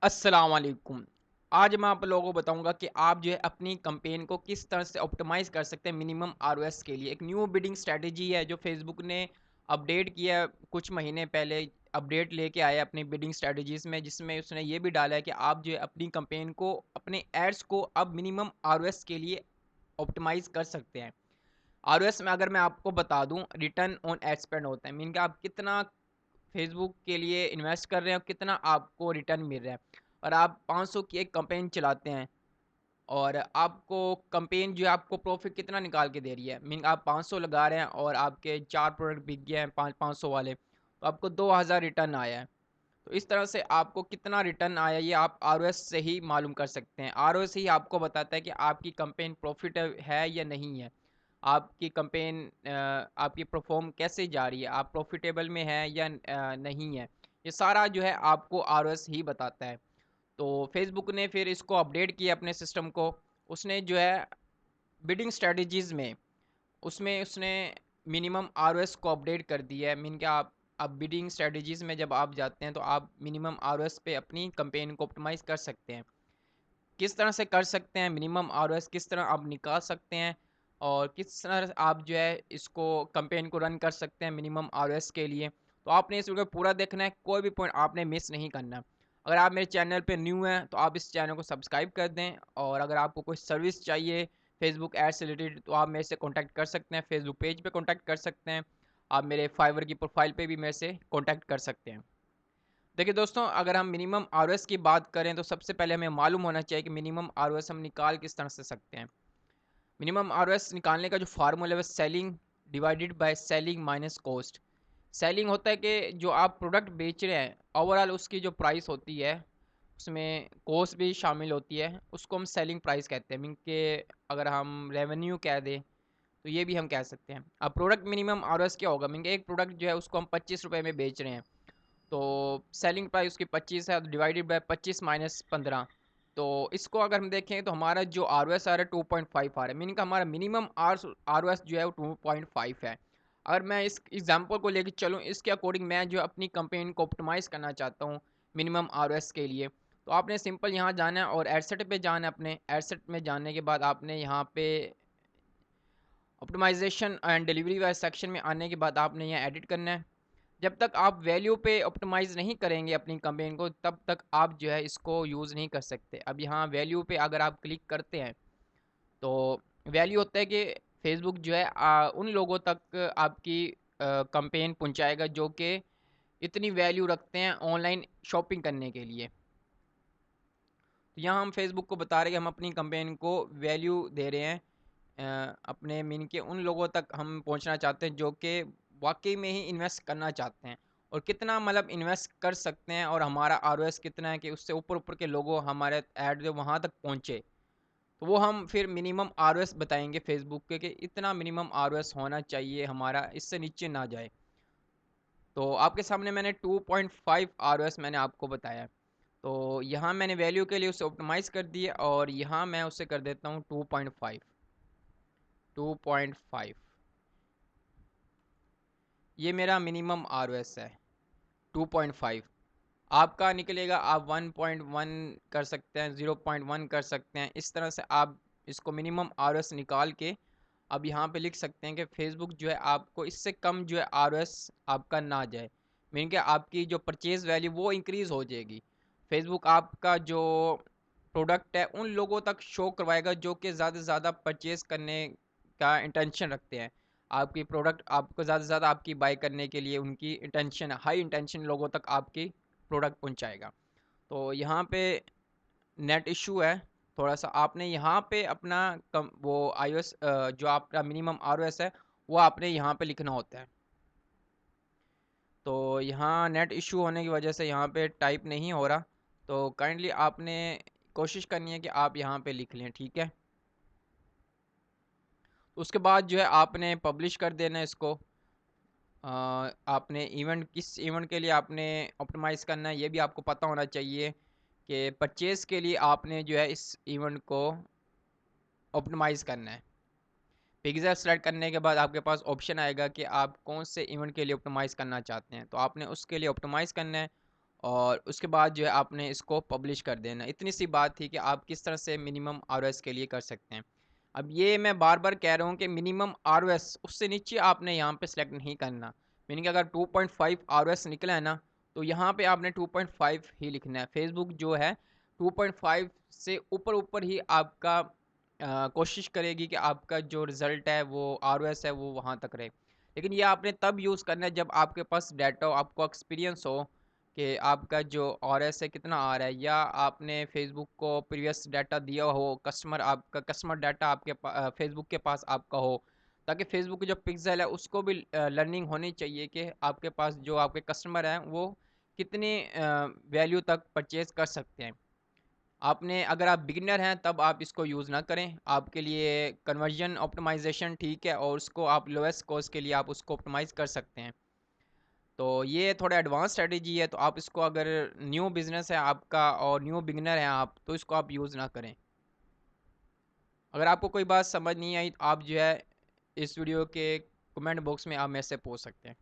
अस्सलाम वालेकुम। आज मैं आप लोगों को बताऊँगा कि आप जो है अपनी कैंपेन को किस तरह से ऑप्टिमाइज़ कर सकते हैं मिनिमम आरओएस के लिए। एक न्यू बिडिंग स्ट्रैटेजी है जो फ़ेसबुक ने अपडेट किया है कुछ महीने पहले अपडेट लेके आया है अपनी बिडिंग स्ट्रैटेजीज़ में, जिसमें उसने ये भी डाला है कि आप जो है अपनी कैंपेन को, अपने एड्स को अब मिनिमम आरओएस के लिए ऑप्टिमाइज़ कर सकते हैं। आरओएस में अगर मैं आपको बता दूँ, रिटर्न ऑन एड स्पेंड होता है। मीन कि आप कितना फेसबुक के लिए इन्वेस्ट कर रहे हैं और कितना आपको रिटर्न मिल रहा है। और आप 500 की एक कैंपेन चलाते हैं और आपको कैंपेन जो है आपको प्रॉफिट कितना निकाल के दे रही है। मीन आप 500 लगा रहे हैं और आपके 4 प्रोडक्ट बिक गए हैं 500 वाले, तो आपको 2000 रिटर्न आया है। तो इस तरह से आपको कितना रिटर्न आया ये आप आरओएस से ही मालूम कर सकते हैं। आरओएस ही आपको बताता है कि आपकी कैंपेन प्रॉफिट है या नहीं है। आपकी कैंपेन आपकी परफॉर्म कैसे जा रही है, आप प्रॉफिटेबल में है या नहीं है। ये सारा जो है आपको आरओएस ही बताता है। तो फेसबुक ने फिर इसको अपडेट किया अपने सिस्टम को। उसने जो है बिडिंग स्ट्रेटजीज में, उसमें उसने मिनिमम आरओएस को अपडेट कर दिया है। मीन कि आप अब बिडिंग स्ट्रेटजीज में जब आप जाते हैं तो आप मिनिमम आरओएस पे अपनी कैंपेन को ऑप्टिमाइज कर सकते हैं। किस तरह से कर सकते हैं मिनिमम आरओएस, किस तरह आप निकाल सकते हैं और किस तरह आप जो है इसको कैंपेन को रन कर सकते हैं मिनिमम आरओएस के लिए। तो आपने इस वीडियो को पूरा देखना है, कोई भी पॉइंट आपने मिस नहीं करना। अगर आप मेरे चैनल पे न्यू हैं तो आप इस चैनल को सब्सक्राइब कर दें, और अगर आपको कोई सर्विस चाहिए फेसबुक एड से रिलेटेड तो आप मेरे से कॉन्टैक्ट कर सकते हैं। फेसबुक पेज पे कॉन्टैक्ट कर सकते हैं, आप मेरे फाइवर की प्रोफाइल पे भी मेरे से कॉन्टैक्ट कर सकते हैं। देखिए दोस्तों, अगर हम मिनिमम आरओएस की बात करें तो सबसे पहले हमें मालूम होना चाहिए कि मिनिमम आरओएस हम निकाल किस तरह से सकते हैं। मिनिमम आरओएस निकालने का जो फार्मूला है वो selling divided by selling minus cost. Selling होता है कि जो आप प्रोडक्ट बेच रहे हैं ओवरऑल उसकी जो प्राइस होती है उसमें कॉस्ट भी शामिल होती है, उसको हम सेलिंग प्राइस कहते हैं। मीन के अगर हम रेवेन्यू कह दें तो ये भी हम कह सकते हैं। अब प्रोडक्ट मिनिमम आरओएस क्या होगा, मीन के एक प्रोडक्ट जो है उसको हम 25 रुपये में बेच रहे हैं, तो सेलिंग प्राइस उसकी 25 है, डिवाइडेड बाय 25 माइनस 15। तो इसको अगर हम देखें तो हमारा जो आर ओ एस आ रहा है 2.5 आ रहा है, मीनिंग का हमारा मिनिमम आर ओ एस जो है वो 2.5 है। अगर मैं इस एग्जांपल को लेकर चलूँ, इसके अकॉर्डिंग मैं जो अपनी कंपेन को ऑप्टिमाइज़ करना चाहता हूँ मिनिमम आर ओ एस के लिए, तो आपने सिंपल यहाँ जाना है और एडसेट पे जाना है। अपने एडसेट में जाने के बाद आपने यहाँ पे ऑप्टिमाइजेशन एंड डिलीवरी वाले सेक्शन में आने के बाद आपने यहाँ एडिट करना है। जब तक आप वैल्यू पे ऑप्टिमाइज़ नहीं करेंगे अपनी कैंपेन को, तब तक आप जो है इसको यूज़ नहीं कर सकते। अब यहाँ वैल्यू पे अगर आप क्लिक करते हैं तो वैल्यू होता है कि फेसबुक जो है उन लोगों तक आपकी कैंपेन पहुंचाएगा जो कि इतनी वैल्यू रखते हैं ऑनलाइन शॉपिंग करने के लिए। तो यहाँ हम फेसबुक को बता रहे हैं कि हम अपनी कैंपेन को वैल्यू दे रहे हैं, अपने मीन के उन लोगों तक हम पहुंचना चाहते हैं जो कि वाकई में ही इन्वेस्ट करना चाहते हैं, और कितना मतलब इन्वेस्ट कर सकते हैं और हमारा आरओएस कितना है कि उससे ऊपर ऊपर के लोगों हमारे ऐड जो वहाँ तक पहुँचे। तो वो हम फिर मिनिमम आरओएस बताएंगे फेसबुक के कि इतना मिनिमम आरओएस होना चाहिए हमारा, इससे नीचे ना जाए। तो आपके सामने मैंने 2.5 आरओएस मैंने आपको बताया। तो यहाँ मैंने वैल्यू के लिए उसे ऑप्टिमाइज़ कर दिया और यहाँ मैं उसे कर देता हूँ 2.5। 2.5 ये मेरा मिनिमम आरओएस है। 2.5 आपका निकलेगा, आप 1.1 कर सकते हैं, 0.1 कर सकते हैं। इस तरह से आप इसको मिनिमम आरओएस निकाल के अब यहाँ पे लिख सकते हैं कि फेसबुक जो है आपको इससे कम जो है आरओएस आपका ना जाए। मीन कि आपकी जो परचेज वैल्यू वो इंक्रीज़ हो जाएगी। फेसबुक आपका जो प्रोडक्ट है उन लोगों तक शो करवाएगा जो कि ज़्यादा से ज़्यादा परचेज करने का इंटेंशन रखते हैं। आपकी प्रोडक्ट आपको ज़्यादा से ज़्यादा आपकी बाय करने के लिए उनकी इंटेंशन, हाई इंटेंशन लोगों तक आपकी प्रोडक्ट पहुंचाएगा। तो यहाँ पे नेट इशू है थोड़ा सा, आपने यहाँ पे अपना कम वो iOS जो आपका मिनिमम आरओएस है वो आपने यहाँ पे लिखना होता है। तो यहाँ नेट इशू होने की वजह से यहाँ पे टाइप नहीं हो रहा, तो काइंडली आपने कोशिश करनी है कि आप यहाँ पे लिख लें, ठीक है। उसके बाद जो है आपने पब्लिश कर देना है इसको। आपने इवेंट किस इवेंट के लिए आपने ऑप्टिमाइज़ करना है ये भी आपको पता होना चाहिए कि परचेज़ के लिए आपने जो है इस इवेंट को ऑप्टिमाइज़ करना है। पिक्सेल सेलेक्ट करने के बाद आपके पास ऑप्शन आएगा कि आप कौन से इवेंट के लिए ऑप्टिमाइज़ करना चाहते हैं, तो आपने उसके लिए ऑप्टिमाइज़ करना है। और उसके बाद जो है आपने इसको पब्लिश कर देना। इतनी सी बात थी कि आप किस तरह से मिनिमम आरओएस के लिए कर सकते हैं। अब ये मैं बार बार कह रहा हूँ कि मिनिमम आरओएस उससे नीचे आपने यहाँ पे सेलेक्ट नहीं करना। मीनिंग अगर 2.5 आरओएस निकला है ना, तो यहाँ पे आपने 2.5 ही लिखना है। फेसबुक जो है 2.5 से ऊपर ऊपर ही आपका कोशिश करेगी कि आपका जो रिज़ल्ट है वो आरओएस है वो वहाँ तक रहे। लेकिन ये आपने तब यूज़ करना है जब आपके पास डाटा हो, आपको एक्सपीरियंस हो कि आपका जो आरएस है कितना आ रहा है, या आपने फेसबुक को प्रीवियस डाटा दिया हो, कस्टमर आपका कस्टमर डाटा आपके फेसबुक के पास आपका हो, ताकि फेसबुक की जो पिक्सल है उसको भी लर्निंग होनी चाहिए कि आपके पास जो आपके कस्टमर हैं वो कितने वैल्यू तक परचेज कर सकते हैं। आपने अगर आप बिगिनर हैं तब आप इसको यूज़ ना करें। आपके लिए कन्वर्जन ऑप्टिमाइजेशन ठीक है, और उसको आप लोएस्ट कॉस्ट के लिए आप उसको ऑप्टिमाइज़ कर सकते हैं। तो ये थोड़ा एडवांस स्ट्रेटेजी है, तो आप इसको अगर न्यू बिजनेस है आपका और न्यू बिगिनर हैं आप, तो इसको आप यूज़ ना करें। अगर आपको कोई बात समझ नहीं आई तो आप जो है इस वीडियो के कमेंट बॉक्स में आप मेरे से पूछ सकते हैं।